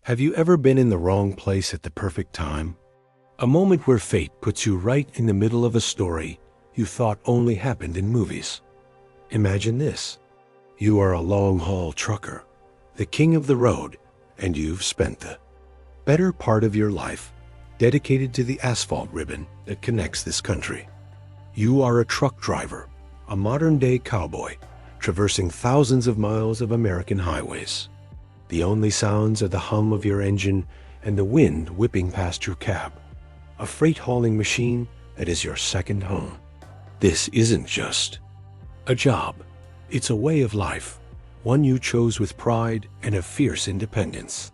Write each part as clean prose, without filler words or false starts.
Have you ever been in the wrong place at the perfect time? A moment where fate puts you right in the middle of a story you thought only happened in movies. Imagine this. You are a long-haul trucker, the king of the road, and you've spent the better part of your life dedicated to the asphalt ribbon that connects this country. You are a truck driver, a modern-day cowboy, traversing thousands of miles of American highways. The only sounds are the hum of your engine and the wind whipping past your cab, a freight-hauling machine that is your second home. This isn't just a job. It's a way of life, one you chose with pride and a fierce independence.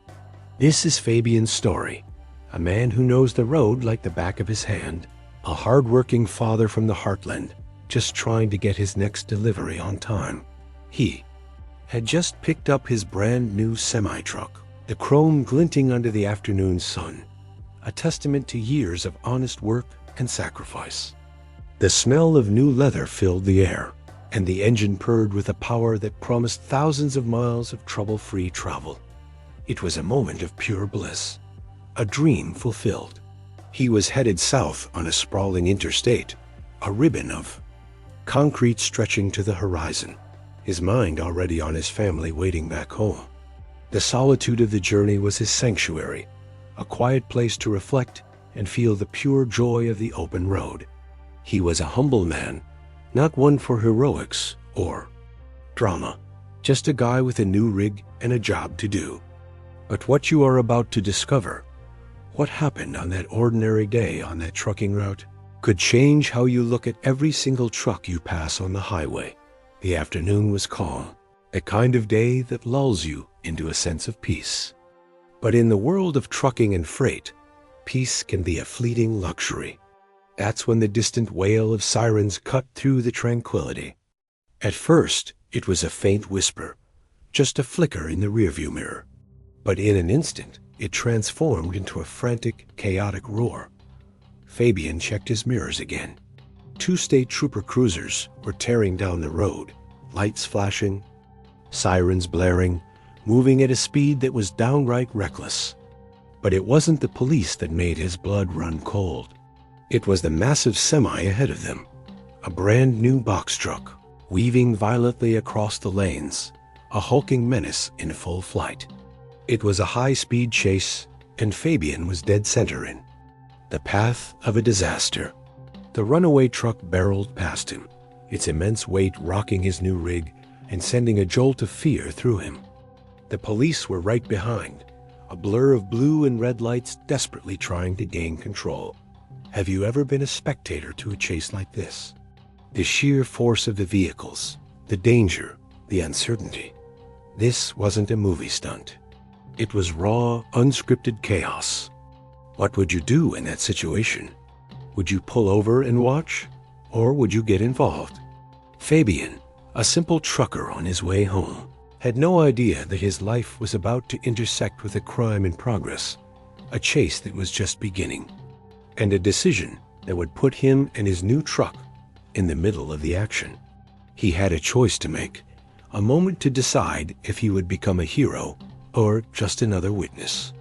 This is Fabian's story, a man who knows the road like the back of his hand, a hard-working father from the heartland, just trying to get his next delivery on time. He had just picked up his brand-new semi-truck, the chrome glinting under the afternoon sun, a testament to years of honest work and sacrifice. The smell of new leather filled the air, and the engine purred with a power that promised thousands of miles of trouble-free travel. It was a moment of pure bliss, a dream fulfilled. He was headed south on a sprawling interstate, a ribbon of concrete stretching to the horizon, his mind already on his family waiting back home. The solitude of the journey was his sanctuary, a quiet place to reflect and feel the pure joy of the open road. He was a humble man, not one for heroics or drama, just a guy with a new rig and a job to do. But what you are about to discover, what happened on that ordinary day on that trucking route, could change how you look at every single truck you pass on the highway. The afternoon was calm, a kind of day that lulls you into a sense of peace. But in the world of trucking and freight, peace can be a fleeting luxury. That's when the distant wail of sirens cut through the tranquility. At first, it was a faint whisper, just a flicker in the rearview mirror. But in an instant, it transformed into a frantic, chaotic roar. Fabian checked his mirrors again. 2 state trooper cruisers were tearing down the road, lights flashing, sirens blaring, moving at a speed that was downright reckless. But it wasn't the police that made his blood run cold. It was the massive semi ahead of them, a brand new box truck, weaving violently across the lanes, a hulking menace in full flight. It was a high-speed chase, and Fabian was dead center in the path of a disaster. The runaway truck barreled past him, its immense weight rocking his new rig and sending a jolt of fear through him. The police were right behind, a blur of blue and red lights desperately trying to gain control. Have you ever been a spectator to a chase like this? The sheer force of the vehicles, the danger, the uncertainty. This wasn't a movie stunt. It was raw, unscripted chaos. What would you do in that situation? Would you pull over and watch? Or would you get involved? Fabian, a simple trucker on his way home, had no idea that his life was about to intersect with a crime in progress, a chase that was just beginning, and a decision that would put him and his new truck in the middle of the action. He had a choice to make, a moment to decide if he would become a hero or just another witness.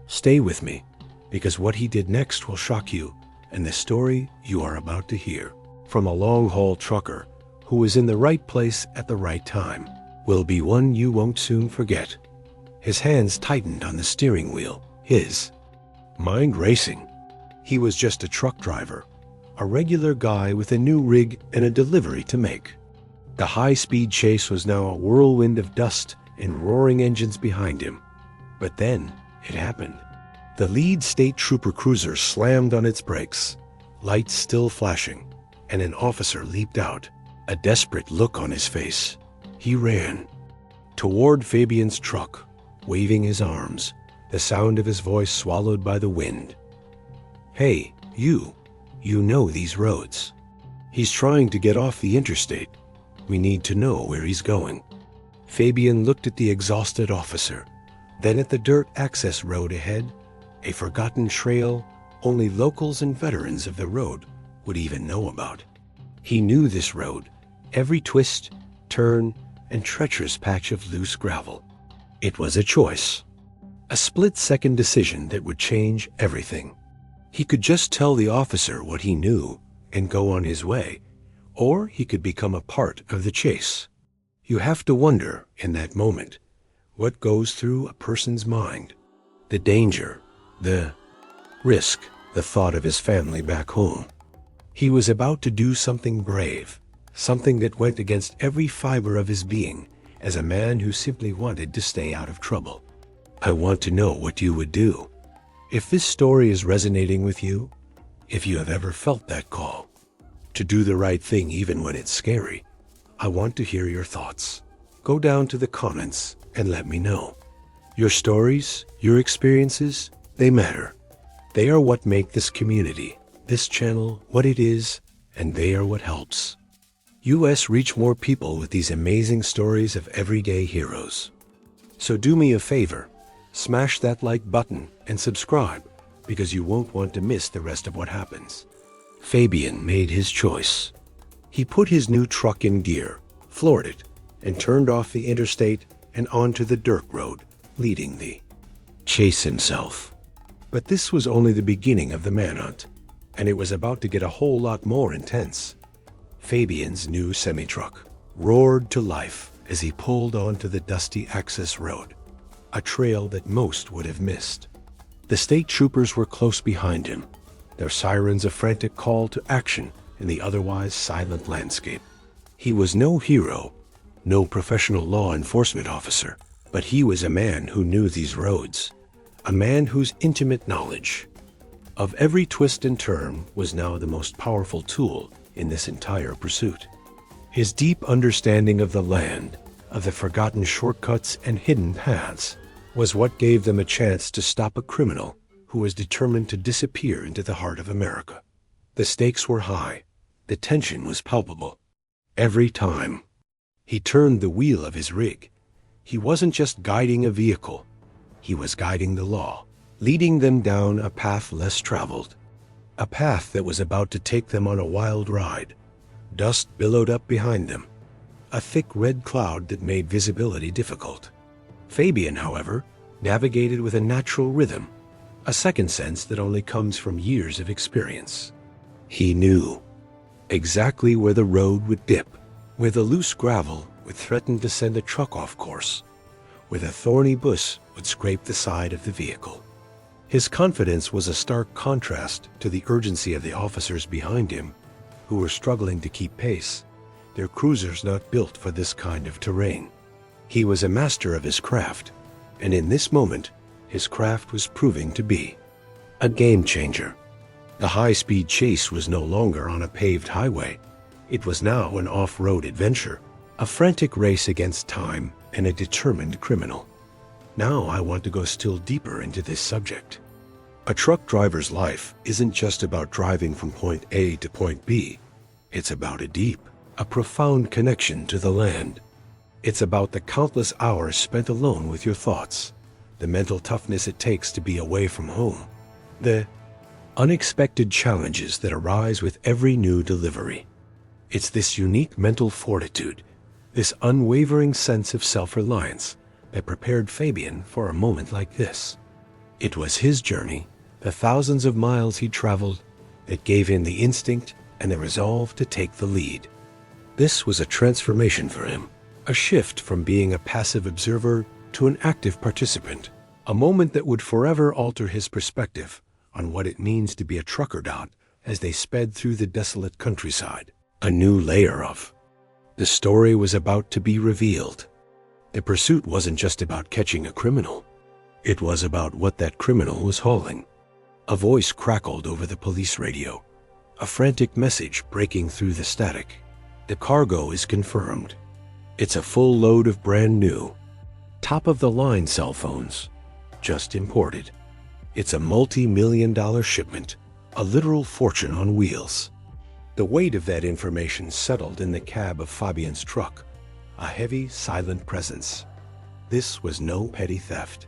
Stay with me, because what he did next will shock you, and the story you are about to hear, from a long-haul trucker who was in the right place at the right time, will be one you won't soon forget. His hands tightened on the steering wheel, his mind racing. He was just a truck driver, a regular guy with a new rig and a delivery to make. The high-speed chase was now a whirlwind of dust and roaring engines behind him. But then it happened. The lead state trooper cruiser slammed on its brakes, lights still flashing, and an officer leaped out, a desperate look on his face. He ran toward Fabian's truck, waving his arms, the sound of his voice swallowed by the wind. "Hey, you know these roads. He's trying to get off the interstate. We need to know where he's going." Fabian looked at the exhausted officer, then at the dirt access road ahead, a forgotten trail only locals and veterans of the road would even know about. He knew this road, every twist, turn, and treacherous patch of loose gravel. It was a choice. A split-second decision that would change everything. He could just tell the officer what he knew and go on his way, or he could become a part of the chase. You have to wonder, in that moment, what goes through a person's mind. The danger, the risk, the thought of his family back home. He was about to do something brave, something that went against every fiber of his being, as a man who simply wanted to stay out of trouble. I want to know what you would do. If this story is resonating with you, if you have ever felt that call to do the right thing even when it's scary, I want to hear your thoughts. Go down to the comments and let me know. Your stories, your experiences, they matter. They are what make this community, this channel, what it is, and they are what helps us reach more people with these amazing stories of everyday heroes. So do me a favor, smash that like button and subscribe, because you won't want to miss the rest of what happens. Fabian made his choice. He put his new truck in gear, floored it, and turned off the interstate and onto the dirt road, leading the chase himself. But this was only the beginning of the manhunt, and it was about to get a whole lot more intense. Fabian's new semi-truck roared to life as he pulled onto the dusty access road, a trail that most would have missed. The state troopers were close behind him, their sirens a frantic call to action in the otherwise silent landscape. He was no hero, no professional law enforcement officer, but he was a man who knew these roads, a man whose intimate knowledge of every twist and turn was now the most powerful tool in this entire pursuit. His deep understanding of the land, of the forgotten shortcuts and hidden paths, was what gave them a chance to stop a criminal who was determined to disappear into the heart of America. The stakes were high. The tension was palpable. Every time he turned the wheel of his rig, he wasn't just guiding a vehicle. He was guiding the law, leading them down a path less traveled, a path that was about to take them on a wild ride. Dust billowed up behind them, a thick red cloud that made visibility difficult. Fabian, however, navigated with a natural rhythm, a second sense that only comes from years of experience. He knew exactly where the road would dip, where the loose gravel would threaten to send a truck off course, where the thorny bush would scrape the side of the vehicle. His confidence was a stark contrast to the urgency of the officers behind him, who were struggling to keep pace, their cruisers not built for this kind of terrain. He was a master of his craft, and in this moment, his craft was proving to be a game changer. The high-speed chase was no longer on a paved highway. It was now an off-road adventure, a frantic race against time and a determined criminal. Now I want to go still deeper into this subject. A truck driver's life isn't just about driving from point A to point B. It's about a deep, a profound connection to the land. It's about the countless hours spent alone with your thoughts, the mental toughness it takes to be away from home, the unexpected challenges that arise with every new delivery. It's this unique mental fortitude, this unwavering sense of self-reliance that prepared Fabian for a moment like this. It was his journey, the thousands of miles he traveled, that gave him the instinct and the resolve to take the lead. This was a transformation for him, a shift from being a passive observer to an active participant, a moment that would forever alter his perspective on what it means to be a trucker dot as they sped through the desolate countryside. A new layer of the story was about to be revealed. The pursuit wasn't just about catching a criminal. It was about what that criminal was hauling. A voice crackled over the police radio, a frantic message breaking through the static. The cargo is confirmed. It's a full load of brand new, top-of-the-line cell phones, just imported. It's a multi-million-dollar shipment, a literal fortune on wheels. The weight of that information settled in the cab of Fabian's truck, a heavy, silent presence. This was no petty theft.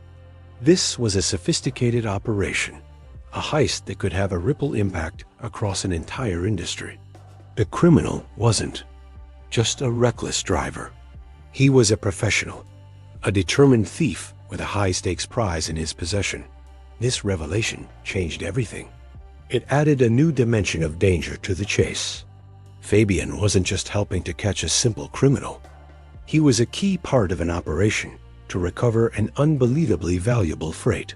This was a sophisticated operation, a heist that could have a ripple impact across an entire industry. The criminal wasn't just a reckless driver. He was a professional, a determined thief with a high-stakes prize in his possession. This revelation changed everything. It added a new dimension of danger to the chase. Fabian wasn't just helping to catch a simple criminal. He was a key part of an operation to recover an unbelievably valuable freight.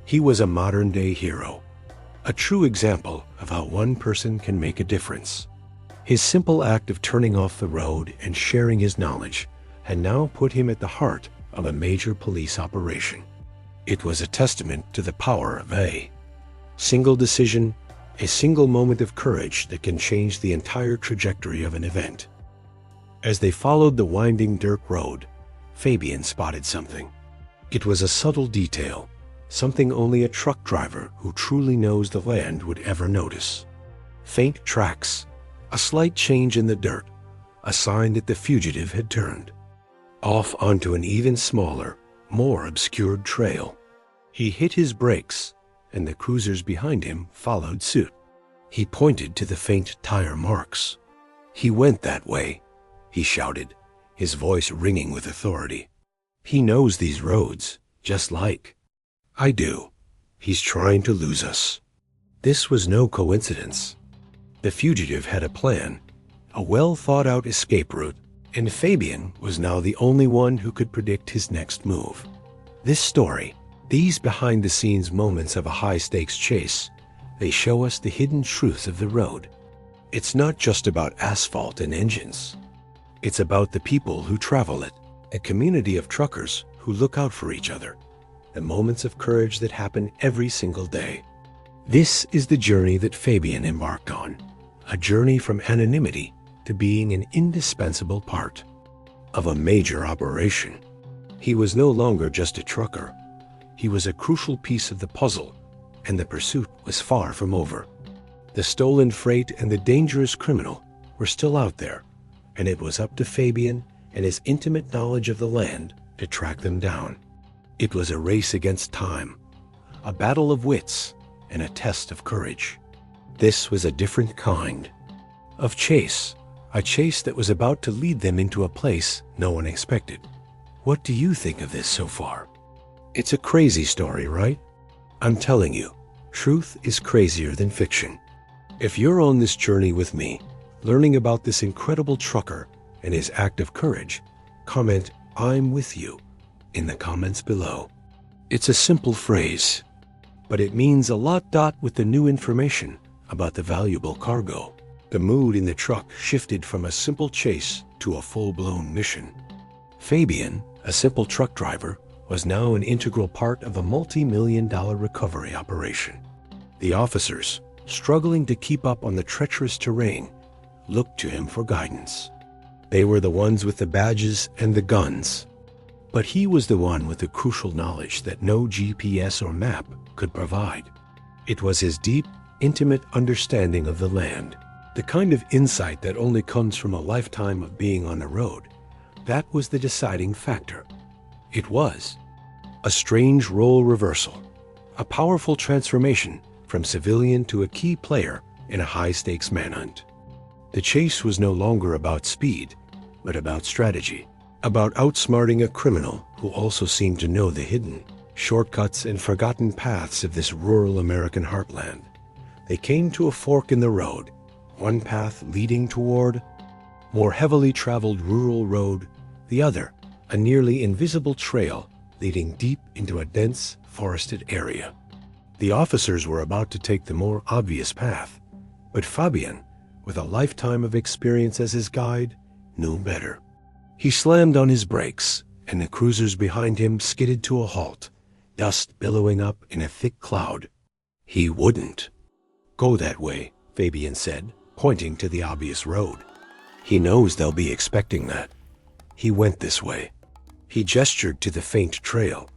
He was a modern-day hero, a true example of how one person can make a difference. His simple act of turning off the road and sharing his knowledge had now put him at the heart of a major police operation. It was a testament to the power of a single decision, a single moment of courage that can change the entire trajectory of an event. As they followed the winding dirt road, Fabian spotted something. It was a subtle detail, something only a truck driver who truly knows the land would ever notice. Faint tracks, a slight change in the dirt, a sign that the fugitive had turned off onto an even smaller, more obscured trail. He hit his brakes, and the cruisers behind him followed suit. He pointed to the faint tire marks. "He went that way," he shouted, his voice ringing with authority. "He knows these roads, just like I do. He's trying to lose us." This was no coincidence. The fugitive had a plan, a well-thought-out escape route, and Fabian was now the only one who could predict his next move. This story, these behind-the-scenes moments of a high-stakes chase, they show us the hidden truths of the road. It's not just about asphalt and engines. It's about the people who travel it, a community of truckers who look out for each other, the moments of courage that happen every single day. This is the journey that Fabian embarked on, a journey from anonymity to being an indispensable part of a major operation. He was no longer just a trucker. He was a crucial piece of the puzzle, and the pursuit was far from over. The stolen freight and the dangerous criminal were still out there, and it was up to Fabian and his intimate knowledge of the land to track them down. It was a race against time, a battle of wits, and a test of courage. This was a different kind of chase, a chase that was about to lead them into a place no one expected. What do you think of this so far? It's a crazy story, right? I'm telling you, truth is crazier than fiction. If you're on this journey with me, learning about this incredible trucker and his act of courage, comment "I'm with you" in the comments below. It's a simple phrase, but it means a lot. With the new information about the valuable cargo, the mood in the truck shifted from a simple chase to a full-blown mission. Fabian, a simple truck driver, was now an integral part of a multi-million-dollar recovery operation. The officers, struggling to keep up on the treacherous terrain, looked to him for guidance. They were the ones with the badges and the guns, but he was the one with the crucial knowledge that no GPS or map could provide. It was his deep, intimate understanding of the land, the kind of insight that only comes from a lifetime of being on the road. That was the deciding factor. It was a strange role reversal, a powerful transformation from civilian to a key player in a high-stakes manhunt. The chase was no longer about speed, but about strategy, about outsmarting a criminal who also seemed to know the hidden shortcuts and forgotten paths of this rural American heartland. They came to a fork in the road, one path leading toward more heavily traveled rural road, the other a nearly invisible trail leading deep into a dense forested area. The officers were about to take the more obvious path, but Fabian, with a lifetime of experience as his guide, knew better. He slammed on his brakes, and the cruisers behind him skidded to a halt, dust billowing up in a thick cloud. He wouldn't go that way, Fabian said, pointing to the obvious road. He knows they'll be expecting that. He went this way. He gestured to the faint trail,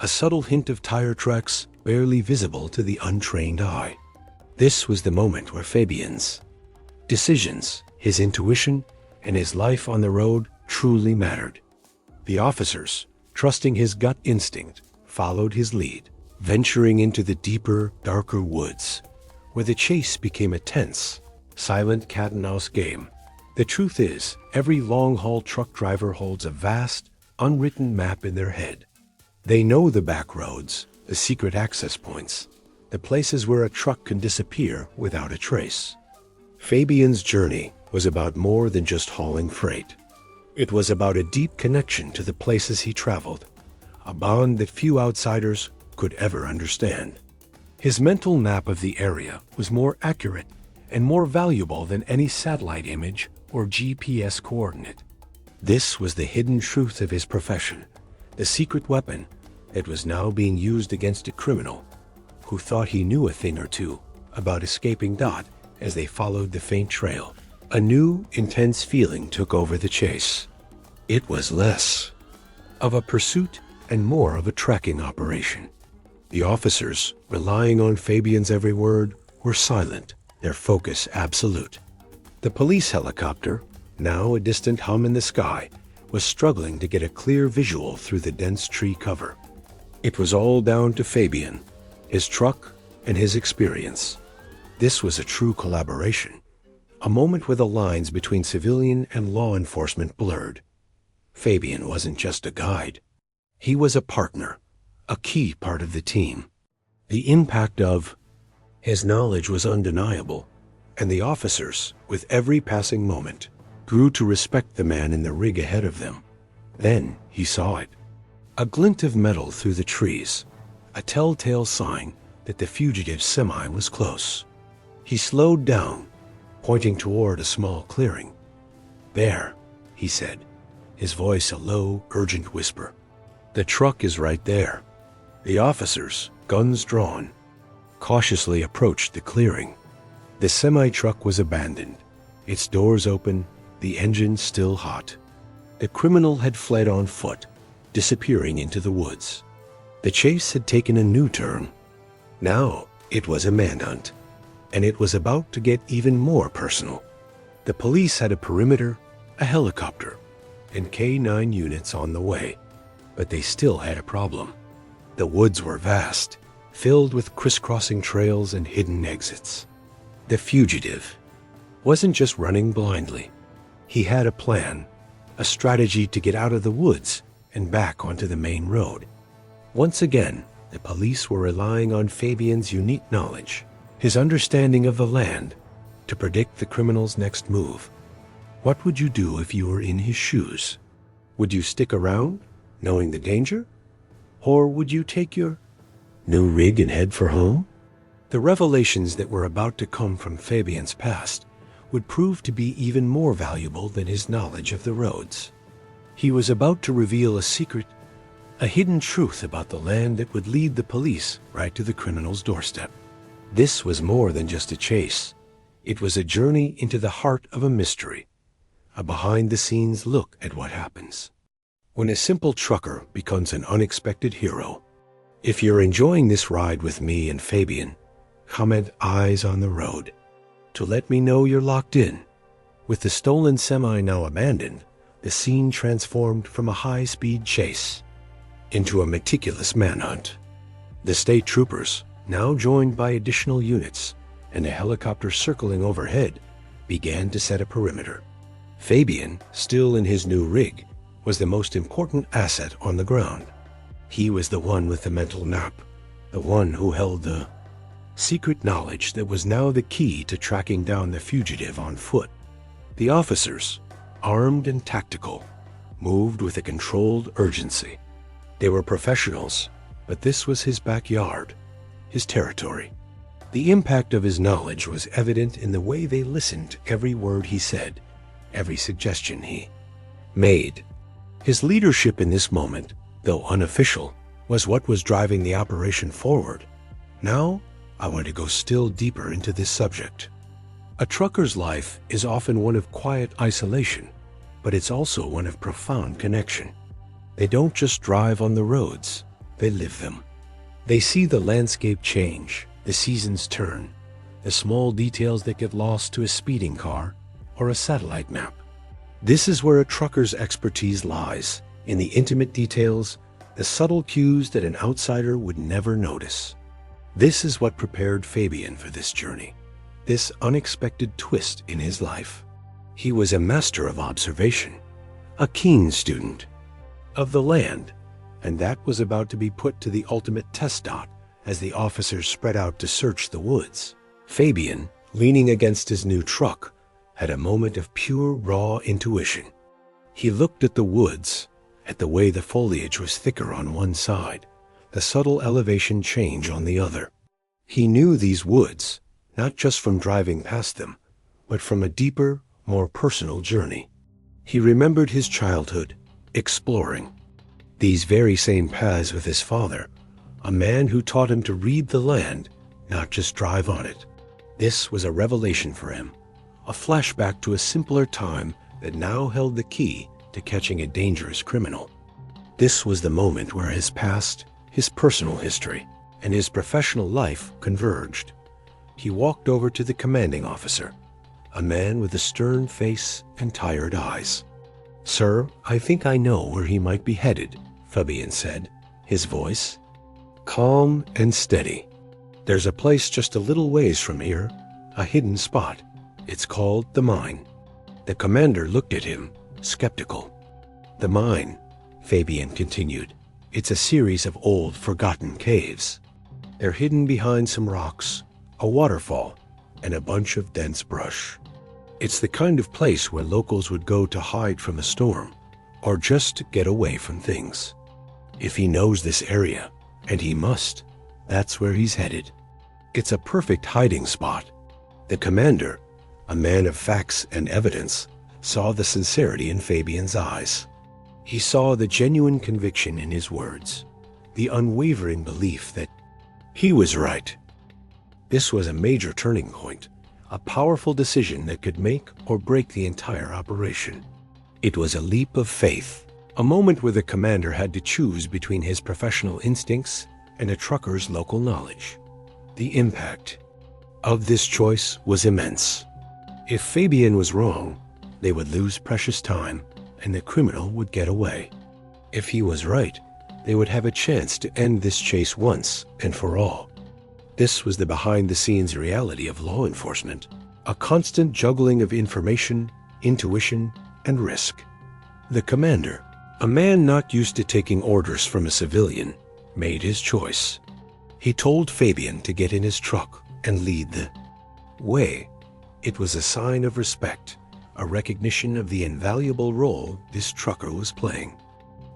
a subtle hint of tire tracks barely visible to the untrained eye. This was the moment where Fabian's decisions, his intuition, and his life on the road truly mattered. The officers, trusting his gut instinct, followed his lead, venturing into the deeper, darker woods, where the chase became a tense, silent cat-and-mouse game. The truth is, every long-haul truck driver holds a vast, unwritten map in their head. They know the back roads, the secret access points, the places where a truck can disappear without a trace. Fabian's journey was about more than just hauling freight. It was about a deep connection to the places he traveled, a bond that few outsiders could ever understand. His mental map of the area was more accurate and more valuable than any satellite image or GPS coordinate. This was the hidden truth of his profession, the secret weapon that was now being used against a criminal who thought he knew a thing or two about escaping Dot as they followed the faint trail. A new, intense feeling took over the chase. It was less of a pursuit and more of a tracking operation. The officers, relying on Fabian's every word, were silent, their focus absolute. The police helicopter, now a distant hum in the sky, was struggling to get a clear visual through the dense tree cover. It was all down to Fabian, his truck, and his experience. This was a true collaboration, a moment where the lines between civilian and law enforcement blurred. Fabian wasn't just a guide. He was a partner, a key part of the team. The impact of his knowledge was undeniable, and the officers, with every passing moment, grew to respect the man in the rig ahead of them. Then he saw it. A glint of metal through the trees, a telltale sign that the fugitive semi was close. He slowed down, pointing toward a small clearing. "There," he said, his voice a low, urgent whisper. "The truck is right there." The officers, guns drawn, cautiously approached the clearing. The semi-truck was abandoned, its doors open, the engine still hot. The criminal had fled on foot, disappearing into the woods. The chase had taken a new turn. Now it was a manhunt, and it was about to get even more personal. The police had a perimeter, a helicopter, and K-9 units on the way, but they still had a problem. The woods were vast, filled with crisscrossing trails and hidden exits. The fugitive wasn't just running blindly. He had a plan, a strategy to get out of the woods and back onto the main road. Once again, the police were relying on Fabian's unique knowledge, his understanding of the land, to predict the criminal's next move. What would you do if you were in his shoes? Would you stick around, knowing the danger? Or would you take your new rig and head for home? The revelations that were about to come from Fabian's past would prove to be even more valuable than his knowledge of the roads. He was about to reveal a secret, a hidden truth about the land that would lead the police right to the criminal's doorstep. This was more than just a chase. It was a journey into the heart of a mystery, a behind-the-scenes look at what happens when a simple trucker becomes an unexpected hero. If you're enjoying this ride with me and Fabian, comment "Eyes on the road" to let me know you're locked in. With the stolen semi now abandoned, the scene transformed from a high-speed chase into a meticulous manhunt. The state troopers, now joined by additional units and a helicopter circling overhead, began to set a perimeter. Fabian, still in his new rig, was the most important asset on the ground. He was the one with the mental map, the one who held the secret knowledge that was now the key to tracking down the fugitive on foot. The officers, armed and tactical, moved with a controlled urgency. They were professionals, but this was his backyard, his territory. The impact of his knowledge was evident in the way they listened to every word he said, every suggestion he made. His leadership in this moment, though unofficial, was what was driving the operation forward. Now, I want to go still deeper into this subject. A trucker's life is often one of quiet isolation, but it's also one of profound connection. They don't just drive on the roads, they live them. They see the landscape change, the seasons turn, the small details that get lost to a speeding car or a satellite map. This is where a trucker's expertise lies, in the intimate details, the subtle cues that an outsider would never notice. This is what prepared Fabian for this journey, this unexpected twist in his life. He was a master of observation, a keen student of the land, and that was about to be put to the ultimate test as the officers spread out to search the woods. Fabian, leaning against his new truck, had a moment of pure, raw intuition. He looked at the woods, at the way the foliage was thicker on one side, the subtle elevation change on the other. He knew these woods, not just from driving past them, but from a deeper, more personal journey. He remembered his childhood, exploring these very same paths with his father, a man who taught him to read the land, not just drive on it. This was a revelation for him, a flashback to a simpler time that now held the key to catching a dangerous criminal. This was the moment where his past, his personal history, and his professional life converged. He walked over to the commanding officer, a man with a stern face and tired eyes. "Sir, I think I know where he might be headed," Fabian said, his voice calm and steady. "There's a place just a little ways from here, a hidden spot. It's called the mine." The commander looked at him, skeptical. "The mine," Fabian continued, "it's a series of old, forgotten caves. They're hidden behind some rocks, a waterfall, and a bunch of dense brush. It's the kind of place where locals would go to hide from a storm, or just to get away from things. If he knows this area, and he must, that's where he's headed. It's a perfect hiding spot." The commander, a man of facts and evidence, saw the sincerity in Fabian's eyes. He saw the genuine conviction in his words, the unwavering belief that he was right. This was a major turning point, a powerful decision that could make or break the entire operation. It was a leap of faith, a moment where the commander had to choose between his professional instincts and a trucker's local knowledge. The impact of this choice was immense. If Fabian was wrong, they would lose precious time and the criminal would get away. If he was right, they would have a chance to end this chase once and for all. This was the behind-the-scenes reality of law enforcement, a constant juggling of information, intuition, and risk. The commander, a man not used to taking orders from a civilian, made his choice. He told Fabian to get in his truck and lead the way. It was a sign of respect, a recognition of the invaluable role this trucker was playing.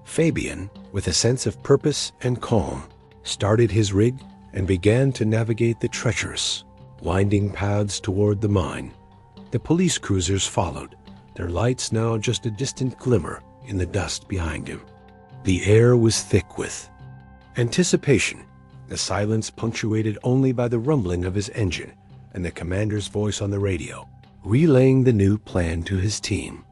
Fabian, with a sense of purpose and calm, started his rig and began to navigate the treacherous, winding paths toward the mine. The police cruisers followed, their lights now just a distant glimmer in the dust behind him. The air was thick with anticipation, the silence punctuated only by the rumbling of his engine and the commander's voice on the radio, relaying the new plan to his team.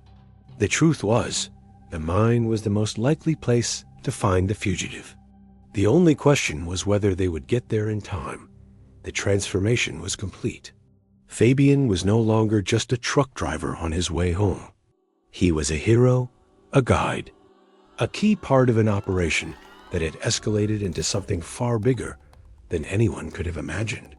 The truth was, the mine was the most likely place to find the fugitive. The only question was whether they would get there in time. The transformation was complete. Fabian was no longer just a truck driver on his way home. He was a hero, a guide, a key part of an operation that had escalated into something far bigger than anyone could have imagined.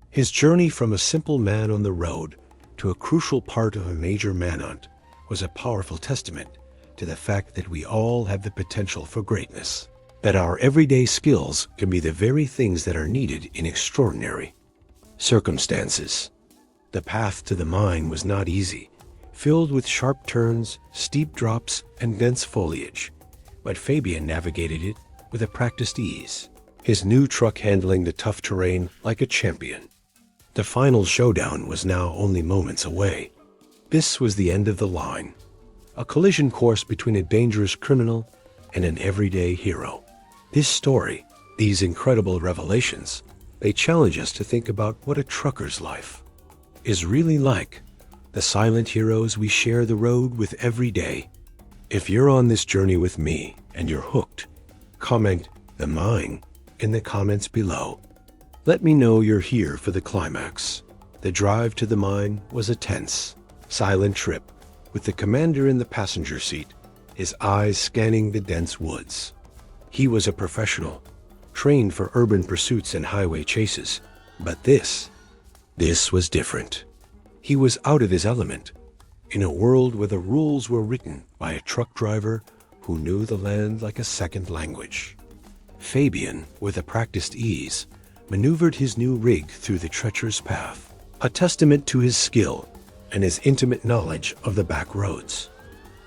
His journey from a simple man on the road to a crucial part of a major manhunt was a powerful testament to the fact that we all have the potential for greatness, that our everyday skills can be the very things that are needed in extraordinary circumstances. The path to the mine was not easy, filled with sharp turns, steep drops, and dense foliage, but Fabian navigated it with a practiced ease, his new truck handling the tough terrain like a champion. The final showdown was now only moments away. This was the end of the line, a collision course between a dangerous criminal and an everyday hero. This story, these incredible revelations, they challenge us to think about what a trucker's life is really like, the silent heroes we share the road with every day. If you're on this journey with me and you're hooked, comment "the mine" in the comments below. Let me know you're here for the climax. The drive to the mine was a tense, silent trip, with the commander in the passenger seat, his eyes scanning the dense woods. He was a professional, trained for urban pursuits and highway chases, but this was different. He was out of his element, in a world where the rules were written by a truck driver who knew the land like a second language. Fabian, with a practiced ease, maneuvered his new rig through the treacherous path, a testament to his skill and his intimate knowledge of the back roads.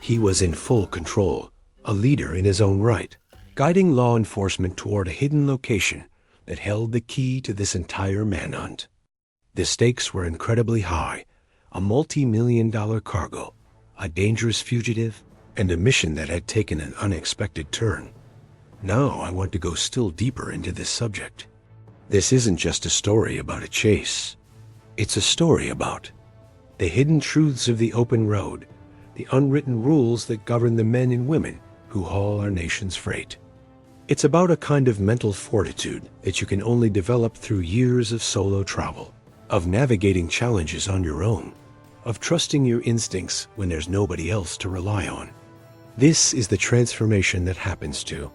He was in full control, a leader in his own right, guiding law enforcement toward a hidden location that held the key to this entire manhunt. The stakes were incredibly high: a multi-million-dollar cargo, a dangerous fugitive, and a mission that had taken an unexpected turn. Now I want to go still deeper into this subject. This isn't just a story about a chase. It's a story about the hidden truths of the open road, the unwritten rules that govern the men and women who haul our nation's freight. It's about a kind of mental fortitude that you can only develop through years of solo travel, of navigating challenges on your own, of trusting your instincts when there's nobody else to rely on. This is the transformation that happens to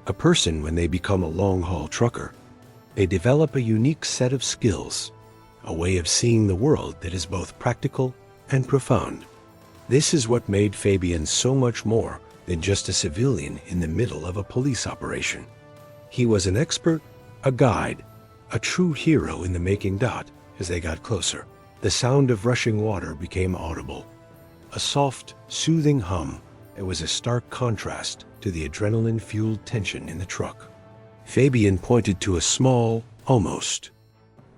a person when they become a long-haul trucker. They develop a unique set of skills, a way of seeing the world that is both practical and profound. This is what made Fabian so much more than just a civilian in the middle of a police operation. He was an expert, a guide, a true hero in the making. As they got closer, the sound of rushing water became audible, a soft, soothing hum that was a stark contrast to the adrenaline-fueled tension in the truck. Fabian pointed to a small, almost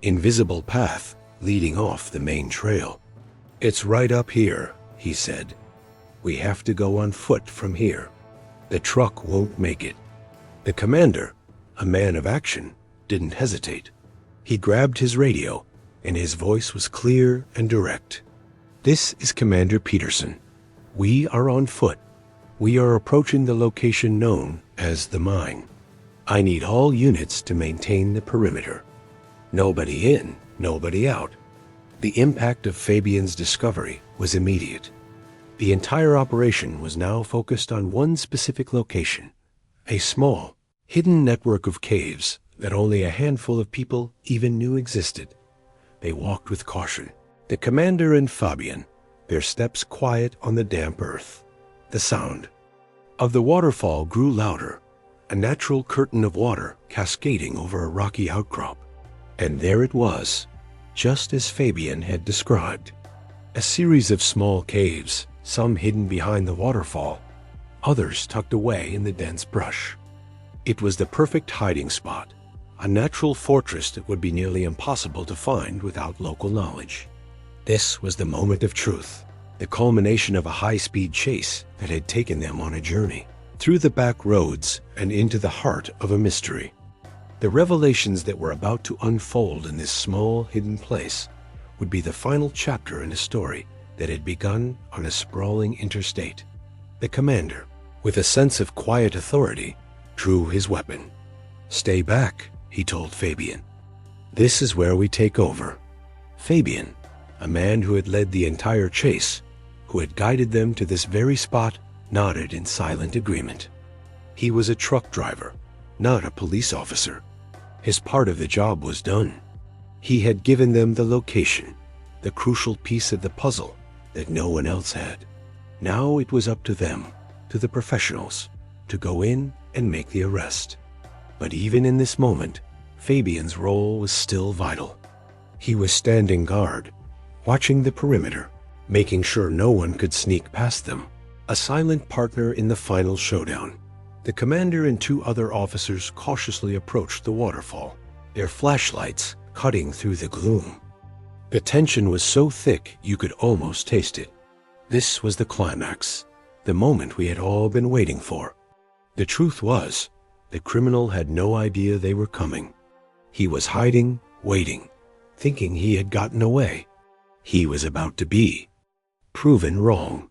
invisible path leading off the main trail. "It's right up here," he said. "We have to go on foot from here. The truck won't make it." The commander, a man of action, didn't hesitate. He grabbed his radio, and his voice was clear and direct. "This is Commander Peterson. We are on foot. We are approaching the location known as the mine. I need all units to maintain the perimeter. Nobody in, nobody out." The impact of Fabian's discovery was immediate. The entire operation was now focused on one specific location, a small, hidden network of caves that only a handful of people even knew existed. They walked with caution, the commander and Fabian, their steps quiet on the damp earth. The sound of the waterfall grew louder, a natural curtain of water cascading over a rocky outcrop. And there it was, just as Fabian had described. A series of small caves, some hidden behind the waterfall, others tucked away in the dense brush. It was the perfect hiding spot, a natural fortress that would be nearly impossible to find without local knowledge. This was the moment of truth, the culmination of a high-speed chase that had taken them on a journey through the back roads and into the heart of a mystery. The revelations that were about to unfold in this small, hidden place would be the final chapter in a story that had begun on a sprawling interstate. The commander, with a sense of quiet authority, drew his weapon. "Stay back," he told Fabian. "This is where we take over." Fabian, a man who had led the entire chase, who had guided them to this very spot, nodded in silent agreement. He was a truck driver, not a police officer. His part of the job was done. He had given them the location, the crucial piece of the puzzle that no one else had. Now it was up to them, to the professionals, to go in and make the arrest. But even in this moment, Fabian's role was still vital. He was standing guard, watching the perimeter, making sure no one could sneak past them, a silent partner in the final showdown. The commander and two other officers cautiously approached the waterfall, their flashlights cutting through the gloom. The tension was so thick you could almost taste it. This was the climax, the moment we had all been waiting for. The truth was, the criminal had no idea they were coming. He was hiding, waiting, thinking he had gotten away. He was about to be proven wrong.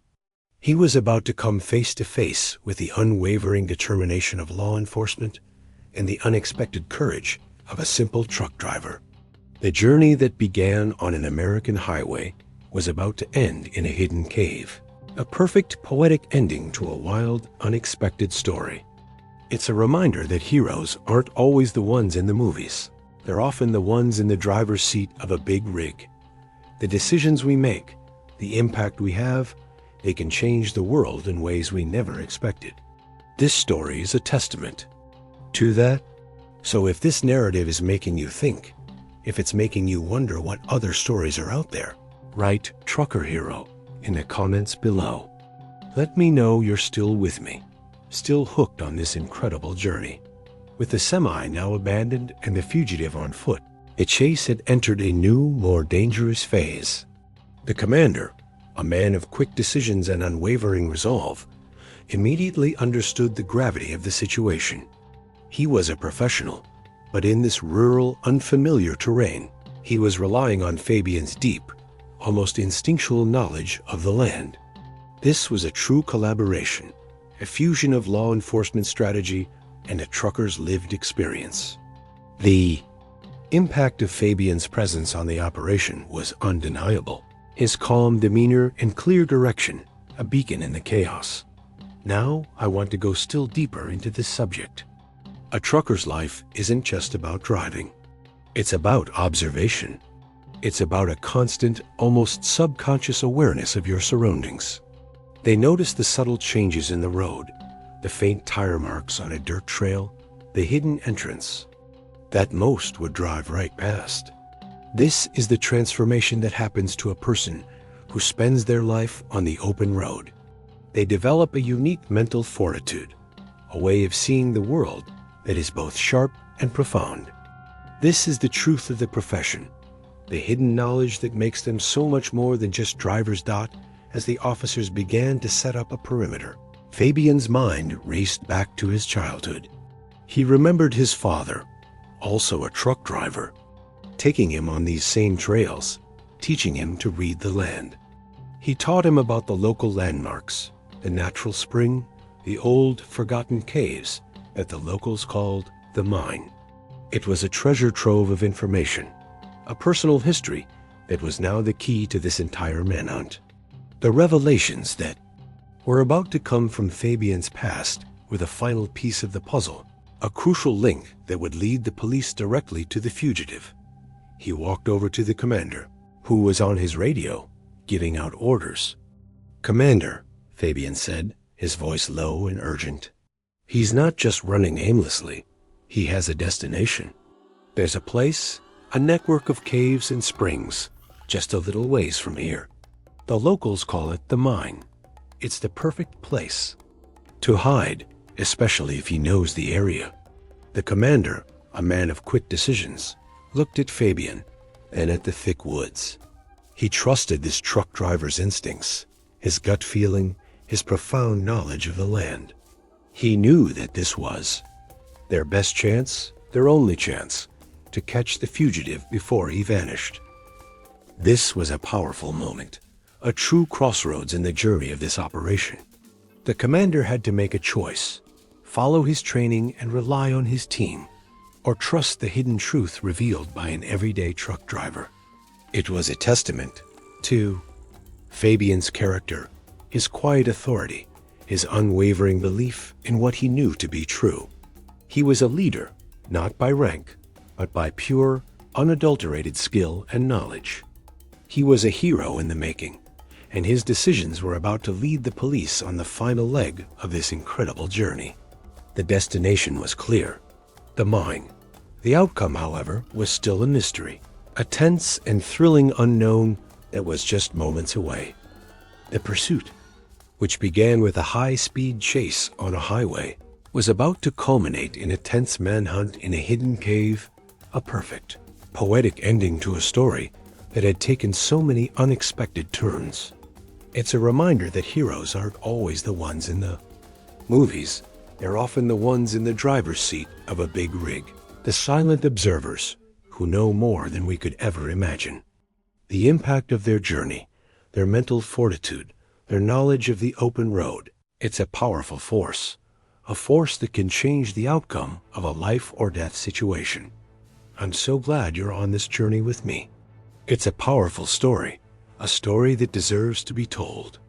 He was about to come face to face with the unwavering determination of law enforcement and the unexpected courage of a simple truck driver. The journey that began on an American highway was about to end in a hidden cave, a perfect poetic ending to a wild, unexpected story. It's a reminder that heroes aren't always the ones in the movies. They're often the ones in the driver's seat of a big rig. The decisions we make, the impact we have, they can change the world in ways we never expected. This story is a testament to that. So if this narrative is making you think, if it's making you wonder what other stories are out there, write Trucker Hero in the comments below. Let me know you're still with me, still hooked on this incredible journey. With the semi now abandoned and the fugitive on foot, the chase had entered a new, more dangerous phase. The commander, a man of quick decisions and unwavering resolve, immediately understood the gravity of the situation. He was a professional, but in this rural, unfamiliar terrain, he was relying on Fabian's deep, almost instinctual knowledge of the land. This was a true collaboration, a fusion of law enforcement strategy and a trucker's lived experience. The impact of Fabian's presence on the operation was undeniable. His calm demeanor and clear direction, a beacon in the chaos. Now I want to go still deeper into this subject. A trucker's life isn't just about driving. It's about observation. It's about a constant, almost subconscious awareness of your surroundings. They notice the subtle changes in the road, the faint tire marks on a dirt trail, the hidden entrance that most would drive right past. This is the transformation that happens to a person who spends their life on the open road. They develop a unique mental fortitude, a way of seeing the world that is both sharp and profound. This is the truth of the profession, the hidden knowledge that makes them so much more than just driver's dot. As the officers began to set up a perimeter, Fabian's mind raced back to his childhood. He remembered his father, also a truck driver, taking him on these same trails, teaching him to read the land. He taught him about the local landmarks, the natural spring, the old, forgotten caves that the locals called the mine. It was a treasure trove of information, a personal history that was now the key to this entire manhunt. The revelations that were about to come from Fabian's past were the final piece of the puzzle, a crucial link that would lead the police directly to the fugitive. He walked over to the commander, who was on his radio, giving out orders. "Commander," Fabian said, his voice low and urgent. "He's not just running aimlessly. He has a destination. There's a place, a network of caves and springs, just a little ways from here. The locals call it the mine. It's the perfect place to hide, especially if he knows the area." The commander, a man of quick decisions, looked at Fabian and at the thick woods. He trusted this truck driver's instincts, his gut feeling, his profound knowledge of the land. He knew that this was their best chance, their only chance, to catch the fugitive before he vanished. This was a powerful moment, a true crossroads in the journey of this operation. The commander had to make a choice: follow his training and rely on his team, or trust the hidden truth revealed by an everyday truck driver. It was a testament to Fabian's character, his quiet authority, his unwavering belief in what he knew to be true. He was a leader, not by rank, but by pure, unadulterated skill and knowledge. He was a hero in the making, and his decisions were about to lead the police on the final leg of this incredible journey. The destination was clear: the mine. The outcome, however, was still a mystery, a tense and thrilling unknown that was just moments away. The pursuit, which began with a high-speed chase on a highway, was about to culminate in a tense manhunt in a hidden cave, a perfect, poetic ending to a story that had taken so many unexpected turns. It's a reminder that heroes aren't always the ones in the movies. They're often the ones in the driver's seat of a big rig, the silent observers who know more than we could ever imagine. The impact of their journey, their mental fortitude, their knowledge of the open road, it's a powerful force, a force that can change the outcome of a life or death situation. I'm so glad you're on this journey with me. It's a powerful story, a story that deserves to be told.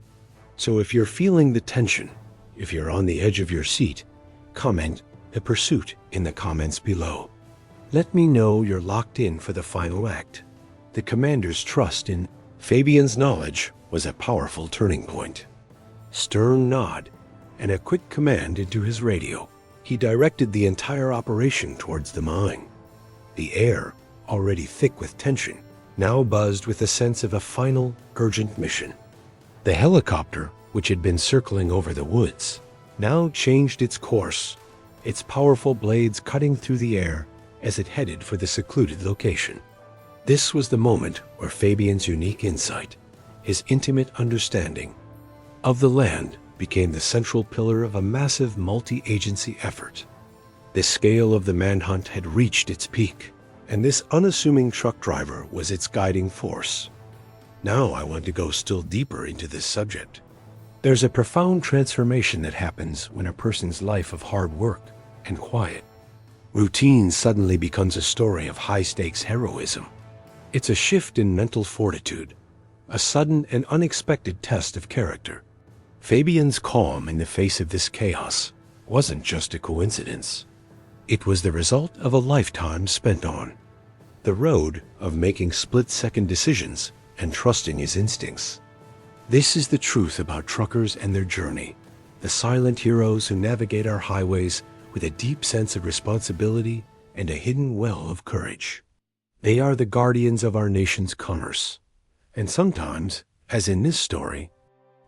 So if you're feeling the tension, if you're on the edge of your seat, comment "The Pursuit" in the comments below. Let me know you're locked in for the final act. The commander's trust in Fabian's knowledge was a powerful turning point. Stern nod and a quick command into his radio. He directed the entire operation towards the mine. The air, already thick with tension, now buzzed with a sense of a final, urgent mission. The helicopter, which had been circling over the woods, now changed its course, its powerful blades cutting through the air as it headed for the secluded location. This was the moment where Fabian's unique insight, his intimate understanding of the land, became the central pillar of a massive multi-agency effort. The scale of the manhunt had reached its peak, and this unassuming truck driver was its guiding force. Now I want to go still deeper into this subject. There's a profound transformation that happens when a person's life of hard work and quiet routine suddenly becomes a story of high-stakes heroism. It's a shift in mental fortitude, a sudden and unexpected test of character. Fabian's calm in the face of this chaos wasn't just a coincidence. It was the result of a lifetime spent on the road of making split-second decisions and trusting his instincts. This is the truth about truckers and their journey, the silent heroes who navigate our highways with a deep sense of responsibility and a hidden well of courage. They are the guardians of our nation's commerce, and sometimes, as in this story,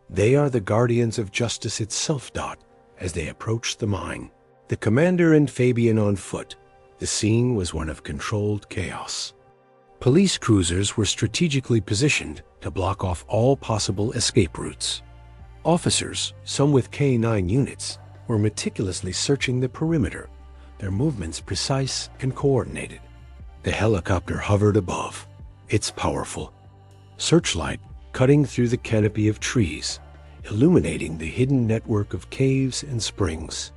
they are the guardians of justice itself. As they approached the mine, the commander and Fabian on foot, the scene was one of controlled chaos. Police cruisers were strategically positioned to block off all possible escape routes. Officers, some with K-9 units, were meticulously searching the perimeter, their movements precise and coordinated. The helicopter hovered above, its powerful searchlight cutting through the canopy of trees, illuminating the hidden network of caves and springs.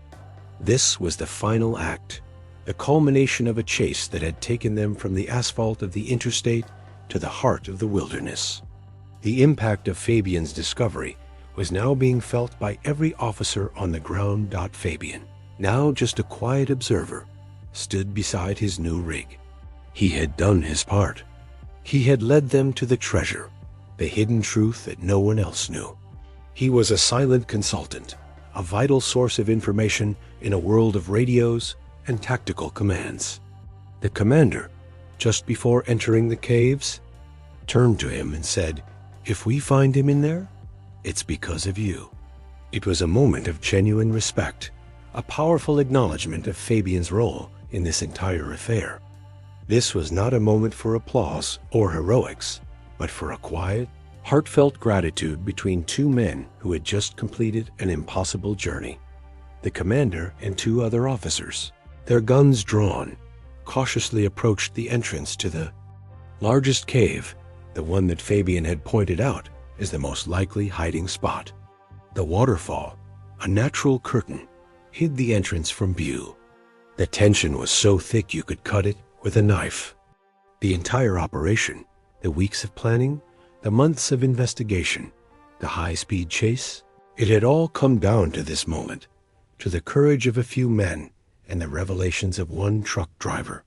This was the final act, the culmination of a chase that had taken them from the asphalt of the interstate to the heart of the wilderness. The impact of Fabian's discovery was now being felt by every officer on the ground. Fabian, now just a quiet observer, stood beside his new rig. He had done his part. He had led them to the treasure, the hidden truth that no one else knew. He was a silent consultant, a vital source of information in a world of radios and tactical commands. The commander, just before entering the caves, turned to him and said, "If we find him in there, it's because of you." It was a moment of genuine respect, a powerful acknowledgement of Fabian's role in this entire affair. This was not a moment for applause or heroics, but for a quiet, heartfelt gratitude between two men who had just completed an impossible journey. The commander and two other officers, their guns drawn, cautiously approached the entrance to the largest cave, the one that Fabian had pointed out as the most likely hiding spot. The waterfall, a natural curtain, hid the entrance from view. The tension was so thick you could cut it with a knife. The entire operation, the weeks of planning, the months of investigation, the high-speed chase, it had all come down to this moment, to the courage of a few men and the revelations of one truck driver.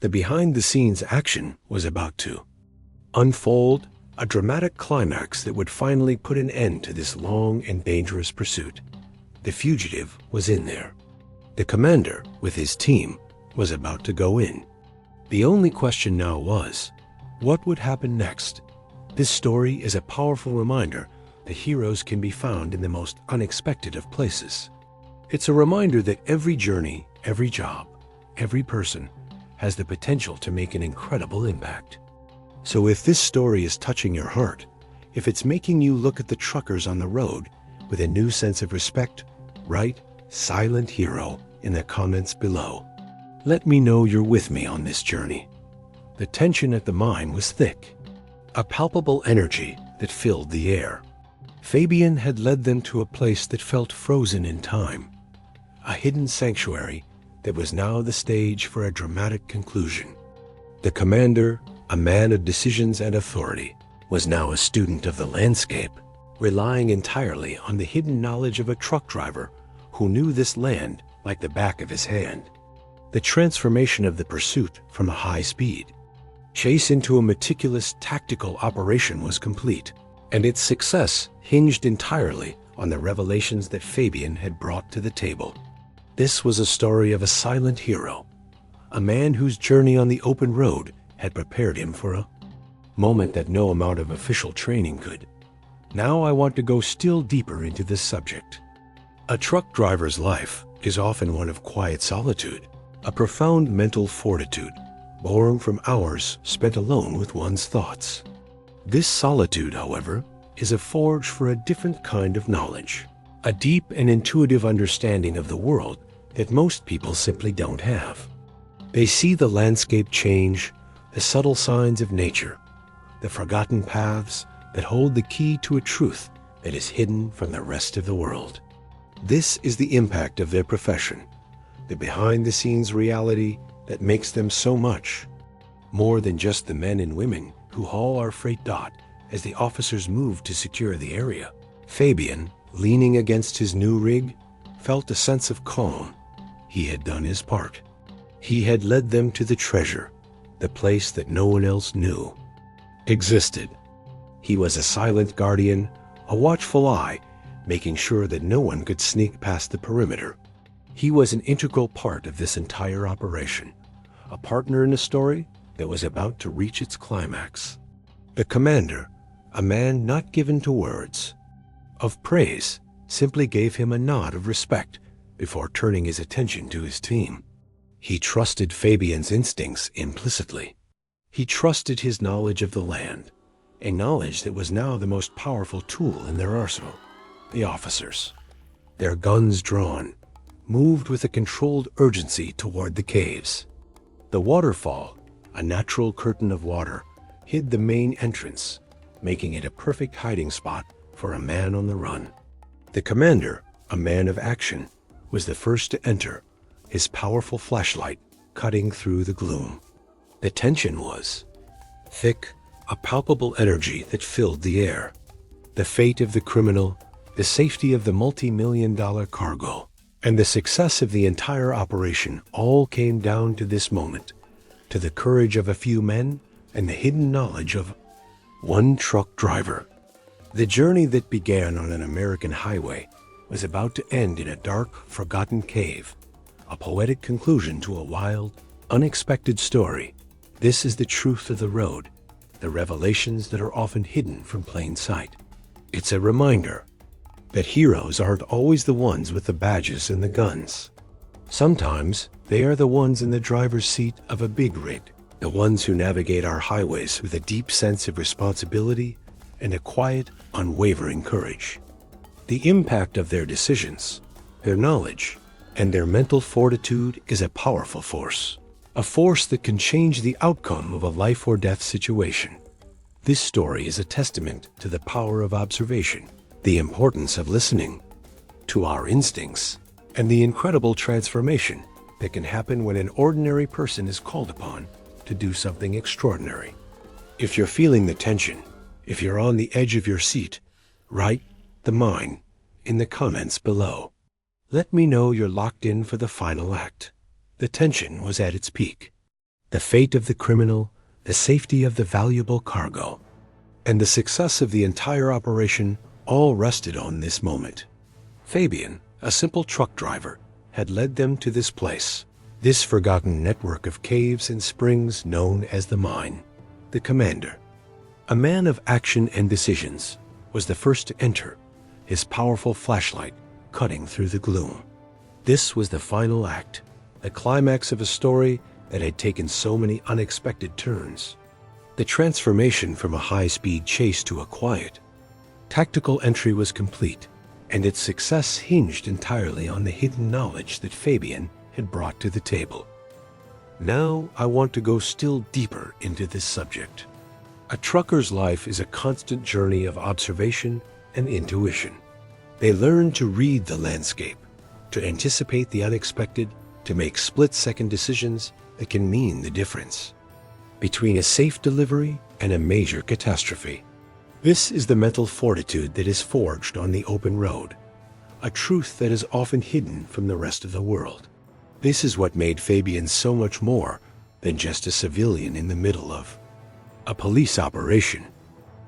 The behind-the-scenes action was about to unfold, a dramatic climax that would finally put an end to this long and dangerous pursuit. The fugitive was in there. The commander, with his team, was about to go in. The only question now was, what would happen next? This story is a powerful reminder that heroes can be found in the most unexpected of places. It's a reminder that every journey, every job, every person has the potential to make an incredible impact. So if this story is touching your heart, if it's making you look at the truckers on the road with a new sense of respect, write "Silent Hero" in the comments below. Let me know you're with me on this journey. The tension at the mine was thick, a palpable energy that filled the air. Fabian had led them to a place that felt frozen in time, a hidden sanctuary that was now the stage for a dramatic conclusion. The commander, a man of decisions and authority, was now a student of the landscape, relying entirely on the hidden knowledge of a truck driver who knew this land like the back of his hand. The transformation of the pursuit from a high-speed chase into a meticulous tactical operation was complete, and its success hinged entirely on the revelations that Fabian had brought to the table. This was a story of a silent hero, a man whose journey on the open road had prepared him for a moment that no amount of official training could. Now I want to go still deeper into this subject. A truck driver's life is often one of quiet solitude, a profound mental fortitude born from hours spent alone with one's thoughts. This solitude, however, is a forge for a different kind of knowledge, a deep and intuitive understanding of the world that most people simply don't have. They see the landscape change, the subtle signs of nature, the forgotten paths that hold the key to a truth that is hidden from the rest of the world. This is the impact of their profession, the behind-the-scenes reality that makes them so much more than just the men and women who haul our freight dot as the officers move to secure the area. Fabian, leaning against his new rig, felt a sense of calm. He had done his part. He had led them to the treasure, the place that no one else knew existed. He was a silent guardian, a watchful eye, making sure that no one could sneak past the perimeter. He was an integral part of this entire operation, a partner in a story that was about to reach its climax. The commander, a man not given to words of praise, simply gave him a nod of respect before turning his attention to his team. He trusted Fabian's instincts implicitly. He trusted his knowledge of the land, a knowledge that was now the most powerful tool in their arsenal. The officers, their guns drawn, moved with a controlled urgency toward the caves. The waterfall, a natural curtain of water, hid the main entrance, making it a perfect hiding spot for a man on the run. The commander, a man of action, was the first to enter, his powerful flashlight cutting through the gloom. The tension was thick, a palpable energy that filled the air. The fate of the criminal, the safety of the multi-million-dollar cargo, and the success of the entire operation all came down to this moment, to the courage of a few men and the hidden knowledge of one truck driver. The journey that began on an American highway was about to end in a dark, forgotten cave, a poetic conclusion to a wild, unexpected story. This is the truth of the road, the revelations that are often hidden from plain sight. It's a reminder that heroes aren't always the ones with the badges and the guns. Sometimes they are the ones in the driver's seat of a big rig, the ones who navigate our highways with a deep sense of responsibility and a quiet, unwavering courage. The impact of their decisions, their knowledge, and their mental fortitude is a powerful force, a force that can change the outcome of a life or death situation. This story is a testament to the power of observation, the importance of listening to our instincts, and the incredible transformation that can happen when an ordinary person is called upon to do something extraordinary. If you're feeling the tension, if you're on the edge of your seat, write the mine in the comments below. Let me know you're locked in for the final act. The tension was at its peak. The fate of the criminal, the safety of the valuable cargo, and the success of the entire operation all rested on this moment. Fabian, a simple truck driver, had led them to this place, this forgotten network of caves and springs known as the mine. The commander, a man of action and decisions, was the first to enter, his powerful flashlight cutting through the gloom. This was the final act, the climax of a story that had taken so many unexpected turns. The transformation from a high-speed chase to a quiet, tactical entry was complete, and its success hinged entirely on the hidden knowledge that Fabian had brought to the table. Now I want to go still deeper into this subject. A trucker's life is a constant journey of observation and intuition. They learn to read the landscape, to anticipate the unexpected, to make split-second decisions that can mean the difference between a safe delivery and a major catastrophe. This is the mental fortitude that is forged on the open road, a truth that is often hidden from the rest of the world. This is what made Fabian so much more than just a civilian in the middle of a police operation.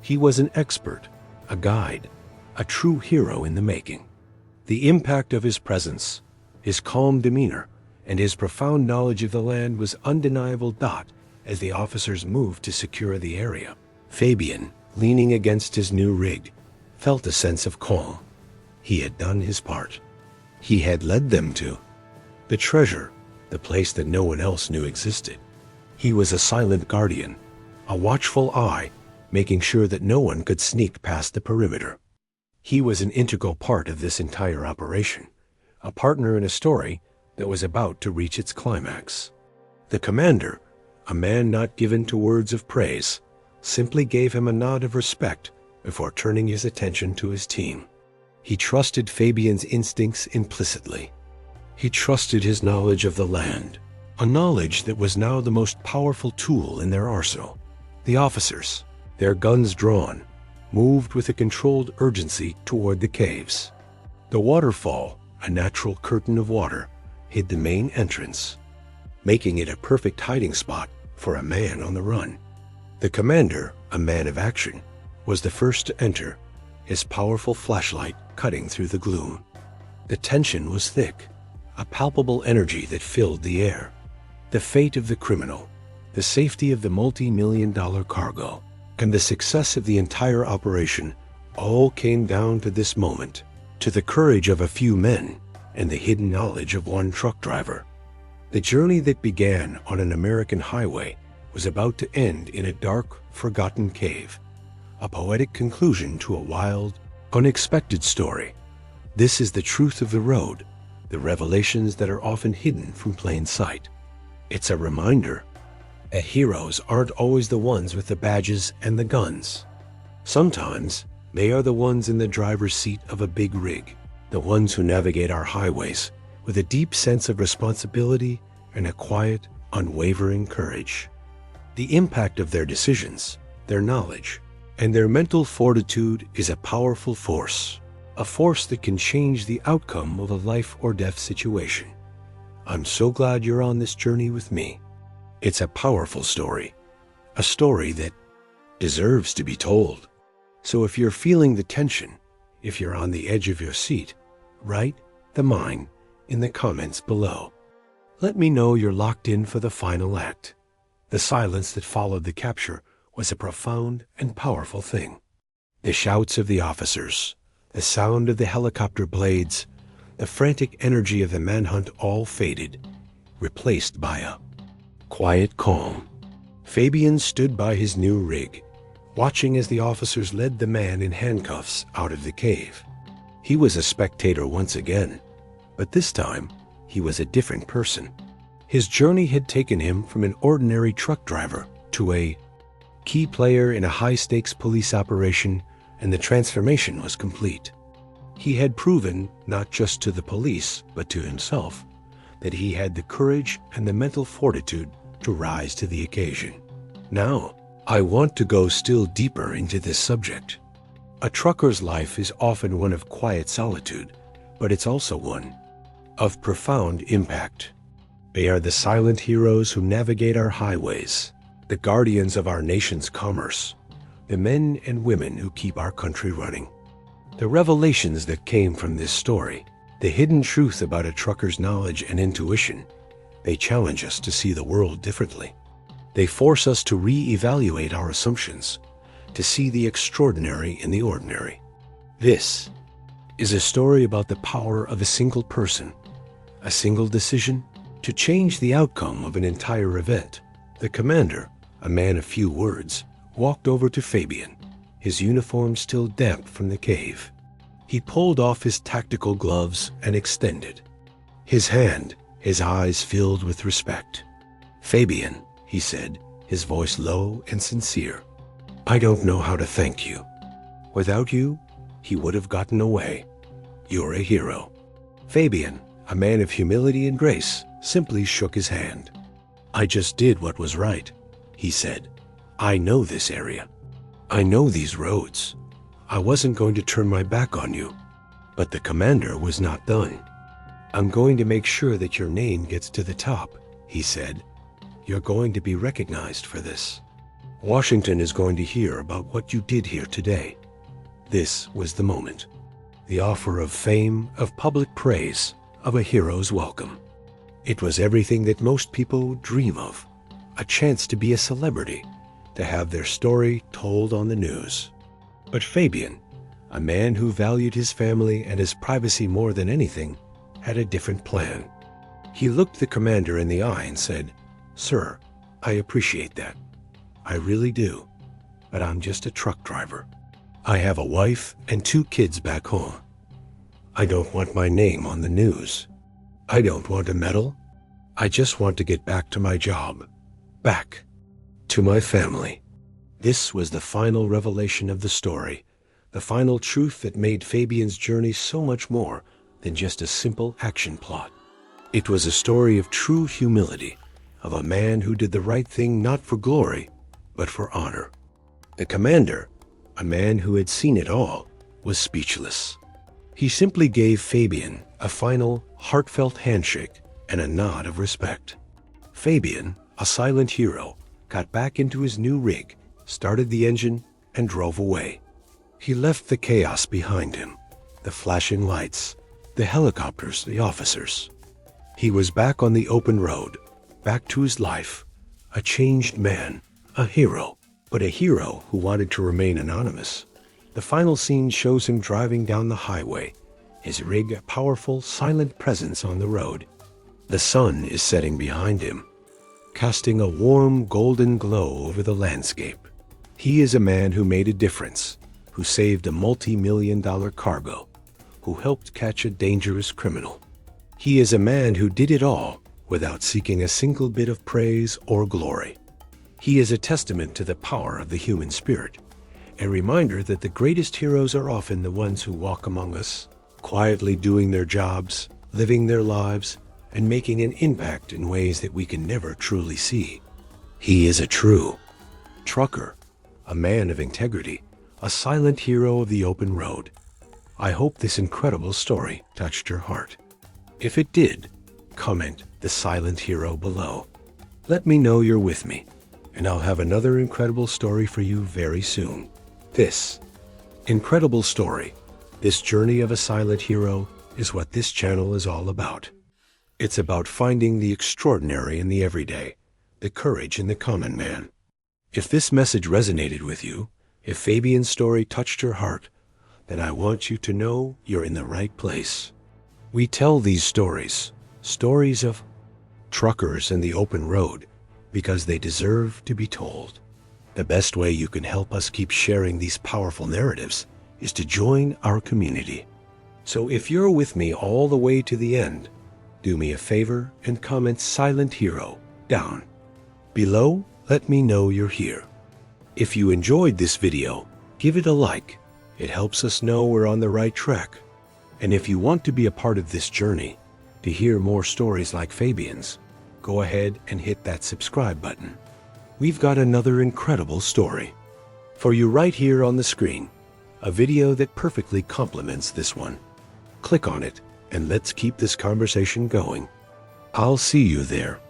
He was an expert, a guide, a true hero in the making. The impact of his presence, his calm demeanor, and his profound knowledge of the land was undeniable. As the officers moved to secure the area, Fabian, leaning against his new rig, felt a sense of calm. He had done his part. He had led them to the treasure, the place that no one else knew existed. He was a silent guardian, a watchful eye, making sure that no one could sneak past the perimeter. He was an integral part of this entire operation, a partner in a story that was about to reach its climax. The commander, a man not given to words of praise, simply gave him a nod of respect before turning his attention to his team. He trusted Fabian's instincts implicitly. He trusted his knowledge of the land, a knowledge that was now the most powerful tool in their arsenal. The officers, their guns drawn, moved with a controlled urgency toward the caves. The waterfall, a natural curtain of water, hid the main entrance, making it a perfect hiding spot for a man on the run. The commander, a man of action, was the first to enter, his powerful flashlight cutting through the gloom. The tension was thick, a palpable energy that filled the air. The fate of the criminal, the safety of the multi-million-dollar cargo, and the success of the entire operation all came down to this moment, to the courage of a few men and the hidden knowledge of one truck driver. The journey that began on an American highway was about to end in a dark, forgotten cave, a poetic conclusion to a wild, unexpected story. This is the truth of the road, the revelations that are often hidden from plain sight. It's a reminder that heroes aren't always the ones with the badges and the guns. Sometimes they are the ones in the driver's seat of a big rig, the ones who navigate our highways with a deep sense of responsibility and a quiet, unwavering courage. The impact of their decisions, their knowledge, and their mental fortitude is a powerful force, a force that can change the outcome of a life or death situation. I'm so glad you're on this journey with me. It's a powerful story, a story that deserves to be told. So if you're feeling the tension, if you're on the edge of your seat, write the mine in the comments below. Let me know you're locked in for the final act. The silence that followed the capture was a profound and powerful thing. The shouts of the officers, the sound of the helicopter blades, the frantic energy of the manhunt all faded, replaced by a quiet calm. Fabian stood by his new rig, watching as the officers led the man in handcuffs out of the cave. He was a spectator once again, but this time he was a different person. His journey had taken him from an ordinary truck driver to a key player in a high-stakes police operation, and the transformation was complete. He had proven, not just to the police, but to himself, that he had the courage and the mental fortitude to rise to the occasion. Now, I want to go still deeper into this subject. A trucker's life is often one of quiet solitude, but it's also one of profound impact. They are the silent heroes who navigate our highways, the guardians of our nation's commerce, the men and women who keep our country running. The revelations that came from this story, the hidden truth about a trucker's knowledge and intuition, they challenge us to see the world differently. They force us to re-evaluate our assumptions, to see the extraordinary in the ordinary. This is a story about the power of a single person, a single decision to change the outcome of an entire event. The commander, a man of few words, walked over to Fabian, his uniform still damp from the cave. He pulled off his tactical gloves and extended his hand, his eyes filled with respect. "Fabian," he said, his voice low and sincere, "I don't know how to thank you. Without you, he would have gotten away. You're a hero." Fabian, a man of humility and grace, simply shook his hand. "I just did what was right," he said. "I know this area. I know these roads. I wasn't going to turn my back on you." But the commander was not done. "I'm going to make sure that your name gets to the top," he said. "You're going to be recognized for this. Washington is going to hear about what you did here today. This was the moment. The offer of fame, of public praise, of a hero's welcome. It was everything that most people dream of. A chance to be a celebrity, to have their story told on the news. But Fabian, a man who valued his family and his privacy more than anything, had a different plan. He looked the commander in the eye and said, "Sir, I appreciate that. I really do. But I'm just a truck driver. I have a wife and 2 kids back home. I don't want my name on the news. I don't want a medal. I just want to get back to my job. Back to my family." This was the final revelation of the story, the final truth that made Fabian's journey so much more than just a simple action plot. It was a story of true humility, of a man who did the right thing not for glory, but for honor. The commander, a man who had seen it all, was speechless. He simply gave Fabian a final, heartfelt handshake and a nod of respect. Fabian, a silent hero, got back into his new rig, started the engine, and drove away. He left the chaos behind him, the flashing lights, the helicopters, the officers. He was back on the open road, back to his life, a changed man, a hero, but a hero who wanted to remain anonymous. The final scene shows him driving down the highway, his rig a powerful, silent presence on the road. The sun is setting behind him, casting a warm, golden glow over the landscape. He is a man who made a difference, who saved a multi-million-dollar cargo, who helped catch a dangerous criminal. He is a man who did it all without seeking a single bit of praise or glory. He is a testament to the power of the human spirit, a reminder that the greatest heroes are often the ones who walk among us, quietly doing their jobs, living their lives, and making an impact in ways that we can never truly see. He is a true trucker, a man of integrity, a silent hero of the open road. I hope this incredible story touched your heart. If it did, comment "The Silent Hero" below. Let me know you're with me, and I'll have another incredible story for you very soon. This incredible story, this journey of a silent hero, is what this channel is all about. It's about finding the extraordinary in the everyday, the courage in the common man. If this message resonated with you, if Fabian's story touched your heart, then I want you to know you're in the right place. We tell these stories, stories of truckers in the open road, because they deserve to be told. The best way you can help us keep sharing these powerful narratives is to join our community. So if you're with me all the way to the end, do me a favor and comment "Silent Hero" down below. Let me know you're here. If you enjoyed this video, give it a like. It helps us know we're on the right track. And if you want to be a part of this journey, to hear more stories like Fabian's, go ahead and hit that subscribe button. We've got another incredible story for you right here on the screen, a video that perfectly complements this one. Click on it and let's keep this conversation going. I'll see you there.